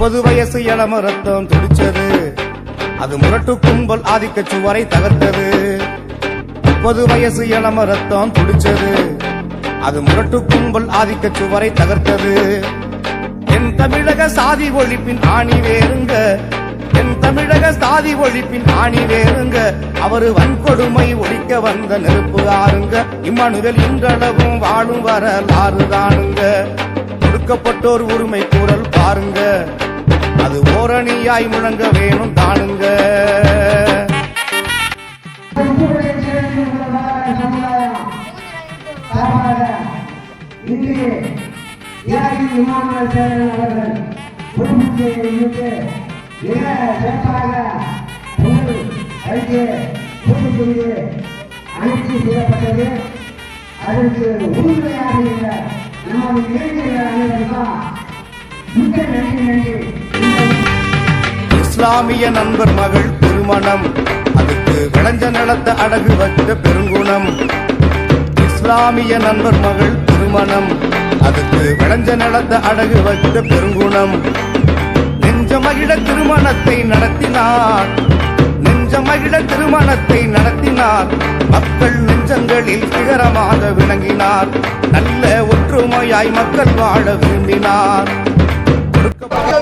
30 வயசு இளம ரத்தம் துடிச்சது, அது முரட்டு கும்பல் ஆதிக்க சுவரை தகர்த்தது. 30 வயசு இளம ரத்தம் துடிச்சது, அது முரட்டு கும்பல் ஆதிக்க சுவரை தகர்த்தது. என் தமிழக சாதி ஒழிப்பின் ஆணி வேறுங்க, என் தமிழக சாதி ஒழிப்பின் ஆணி வேறுங்க. அவரு வன்கொடுமை ஒழிக்க வந்த நெருப்பு ஆறுங்க. இம்மானுவேல் இன்றளவும் வாழும் வரலாறு தானுங்க. ஒடுக்கப்பட்டோர் உரிமை குரல் பாருங்க, அது ஓரணியாய் முழங்க வேணும் தானுங்க. அனைத்து செய்யப்பட்டது. அதற்கு உறுதுணையாக இருந்த நமது இளைஞர்கள் அனைவருக்கும் மிக்க நன்றி நன்றி. இஸ்லாமிய நண்பர் மகள் திருமணம், அதுக்கு விளைஞ்ச நிலத்த அடகு வச்ச பெருங்குணம். இஸ்லாமிய நண்பர் மகள் திருமணம், அதுக்கு விளைஞ்ச நிலத்த அடகு வச்ச பெருங்குணம். நெஞ்ச மகிழ திருமணத்தை நடத்தினார், நெஞ்ச மகிழ திருமணத்தை நடத்தினார். மக்கள் நெஞ்சங்களில் சிகரமாக விளங்கினார். நல்ல ஒற்றுமையாய் மக்கள் வாழ விரும்பினார்.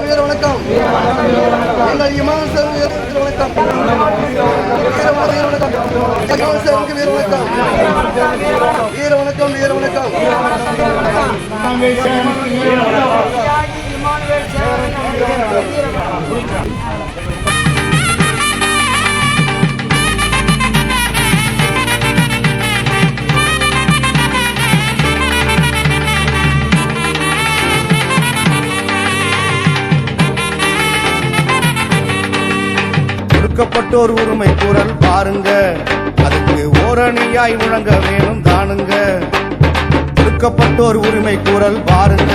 வீர வணக்கம். எங்கள் இமாம் சார் வீர வணக்கம். வீர வணக்கம். இமாம் சாருக்கு வீர வணக்கம். வீர வணக்கம். வீர வணக்கம். ஒடுக்கப்பட்டோர் உரிமை குரல் பாருங்க, அதுக்கு ஓரணியாய் முழங்க வேணும் தானுங்க. ஒடுக்கப்பட்டோர் உரிமை குரல் பாருங்க,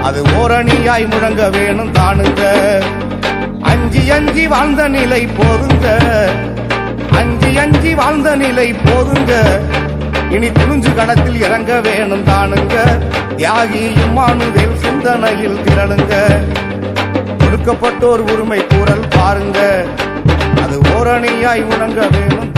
அது ஓரணியாய் முழங்க வேணும் தானுங்க. அஞ்சி அஞ்சி வாழ்ந்த நிலை போதுங்க, அஞ்சி அஞ்சி வாழ்ந்த நிலை போதுங்க. இனி துணிஞ்சு களத்தில் இறங்க வேணும் தானுங்க. தியாகி இம்மானுவேல் சிந்தனையில் திரளுங்க. ஒடுக்கப்பட்டோர் உரிமை குரல் பாருங்க, அது ஓரணியாய் முழங்க வேணும்.